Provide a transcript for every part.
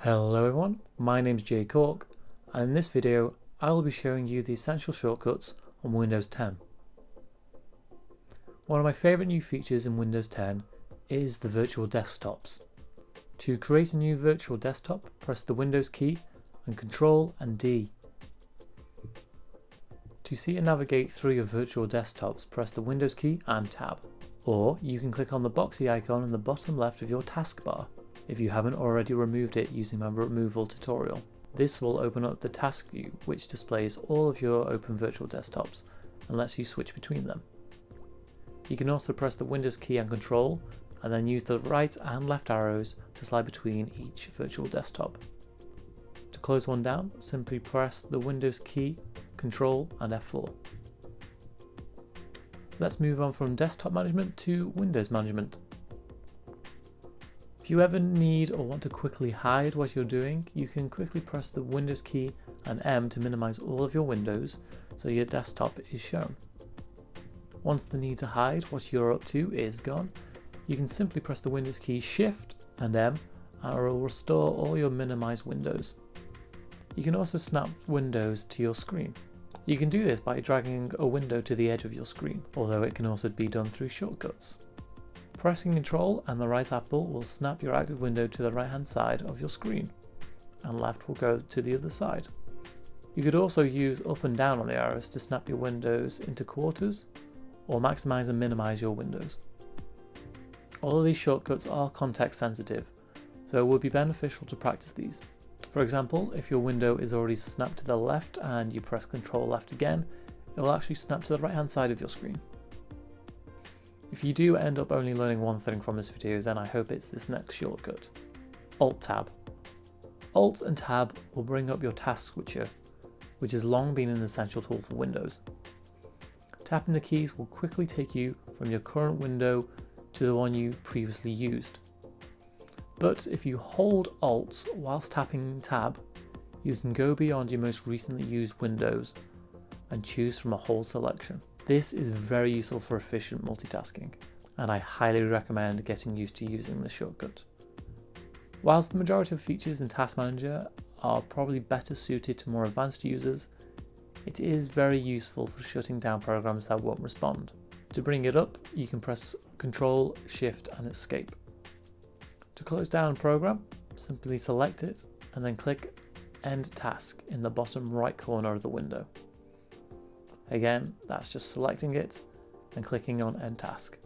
Hello everyone, my name is Jay Cork, and in this video I will be showing you the essential shortcuts on Windows 10. One of my favourite new features in Windows 10 is the virtual desktops. To create a new virtual desktop, press the Windows key and Ctrl and D. To see and navigate through your virtual desktops, press the Windows key and Tab. Or you can click on the boxy icon in the bottom left of your taskbar if you haven't already removed it using my removal tutorial. This will open up the task view, which displays all of your open virtual desktops and lets you switch between them. You can also press the Windows key and Control and then use the right and left arrows to slide between each virtual desktop. To close one down, simply press the Windows key, Control and F4. Let's move on from desktop management to Windows management. If you ever need or want to quickly hide what you're doing, you can quickly press the Windows key and M to minimize all of your windows so your desktop is shown. Once the need to hide what you're up to is gone, you can simply press the Windows key Shift and M and it will restore all your minimized windows. You can also snap windows to your screen. You can do this by dragging a window to the edge of your screen, although it can also be done through shortcuts. Pressing Ctrl and the right apple will snap your active window to the right hand side of your screen, and left will go to the other side. You could also use up and down on the arrows to snap your windows into quarters, or maximize and minimize your windows. All of these shortcuts are context sensitive, so it would be beneficial to practice these. For example, if your window is already snapped to the left and you press Ctrl left again, it will actually snap to the right hand side of your screen. If you do end up only learning one thing from this video, then I hope it's this next shortcut. Alt-Tab. Alt and Tab will bring up your task switcher, which has long been an essential tool for Windows. Tapping the keys will quickly take you from your current window to the one you previously used. But if you hold Alt whilst tapping Tab, you can go beyond your most recently used windows and choose from a whole selection. This is very useful for efficient multitasking, and I highly recommend getting used to using this shortcut. Whilst the majority of features in Task Manager are probably better suited to more advanced users, it is very useful for shutting down programs that won't respond. To bring it up, you can press Ctrl, Shift and Escape. To close down a program, simply select it and then click End Task in the bottom right corner of the window. Again, that's just selecting it and clicking on End Task.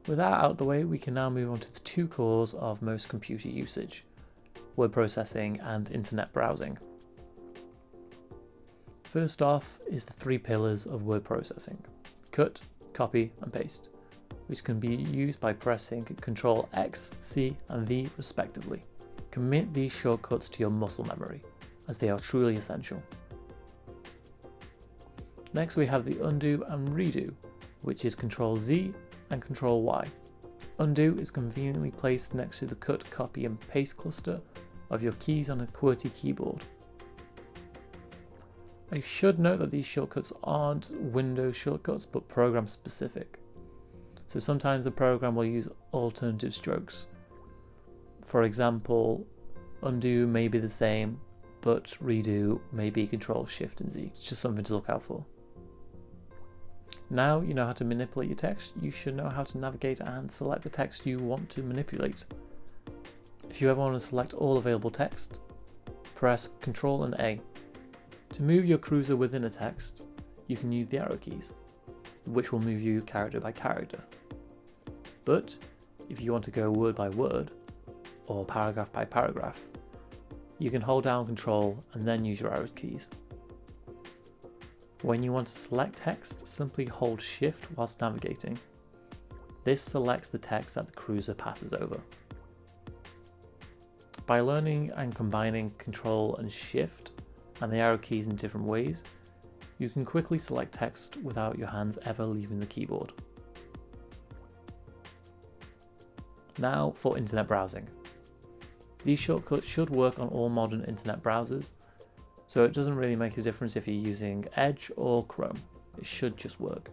With that out of the way, we can now move on to the two cores of most computer usage: word processing and internet browsing. First off is the three pillars of word processing: cut, copy and paste, which can be used by pressing Ctrl X, C and V respectively. Commit these shortcuts to your muscle memory, as they are truly essential. Next we have the undo and redo, which is Ctrl Z and Ctrl Y. Undo is conveniently placed next to the cut, copy and paste cluster of your keys on a QWERTY keyboard. I should note that these shortcuts aren't Windows shortcuts but program specific. So sometimes the program will use alternative strokes. For example, undo may be the same, but redo may be Ctrl, Shift and Z. It's just something to look out for. Now you know how to manipulate your text, you should know how to navigate and select the text you want to manipulate. If you ever want to select all available text, press Ctrl and A. To move your cursor within a text, you can use the arrow keys, which will move you character by character. But if you want to go word by word, or paragraph by paragraph, you can hold down Ctrl and then use your arrow keys. When you want to select text, simply hold Shift whilst navigating. This selects the text that the cursor passes over. By learning and combining Ctrl and Shift and the arrow keys in different ways, you can quickly select text without your hands ever leaving the keyboard. Now for internet browsing. These shortcuts should work on all modern internet browsers, so it doesn't really make a difference if you're using Edge or Chrome. It should just work.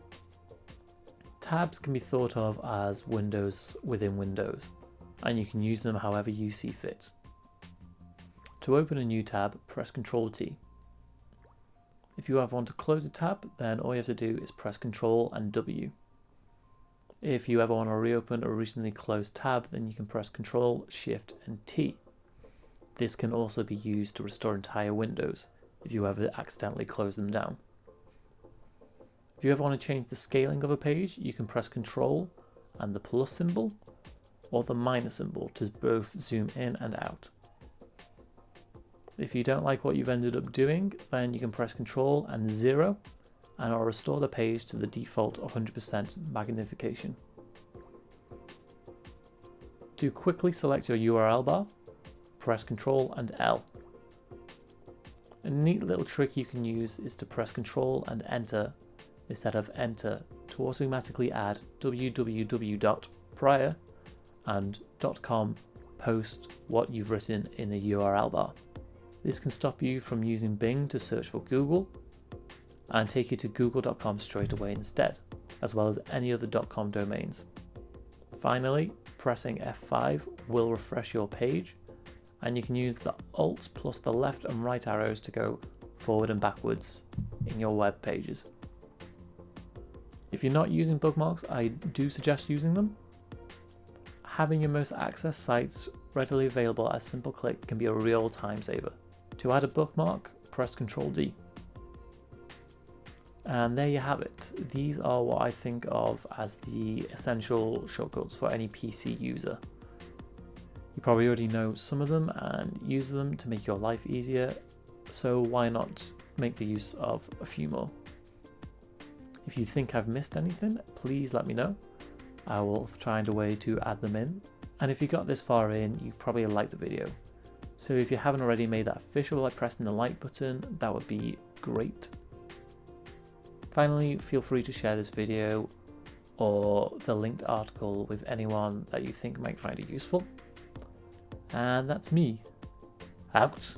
Tabs can be thought of as windows within windows. and you can use them however you see fit. To open a new tab, press Ctrl T. If you ever want to close a tab, then all you have to do is press Ctrl and W. If you ever want to reopen a recently closed tab, then you can press Ctrl, Shift and T. This can also be used to restore entire windows if you ever accidentally close them down. If you ever want to change the scaling of a page, you can press Ctrl and the plus symbol or the minus symbol to both zoom in and out. If you don't like what you've ended up doing, then you can press Ctrl and 0 and it'll restore the page to the default 100% magnification. To quickly select your URL bar, press Ctrl and L. A neat little trick you can use is to press Ctrl and Enter instead of Enter to automatically add www.prior and .com post what you've written in the URL bar. This can stop you from using Bing to search for Google and take you to google.com straight away instead, as well as any other .com domains. Finally, pressing F5 will refresh your page, and you can use the Alt plus the left and right arrows to go forward and backwards in your web pages. If you're not using bookmarks, I do suggest using them. Having your most accessed sites readily available at a simple click can be a real time saver. To add a bookmark, press Ctrl D. And there you have it. These are what I think of as the essential shortcuts for any PC user. You probably already know some of them and use them to make your life easier, so why not make the use of a few more? If you think I've missed anything, please let me know. I will find a way to add them in. And if you got this far in, you probably liked the video. So if you haven't already made that official by pressing the like button, that would be great. Finally, feel free to share this video or the linked article with anyone that you think might find it useful. And that's me, out.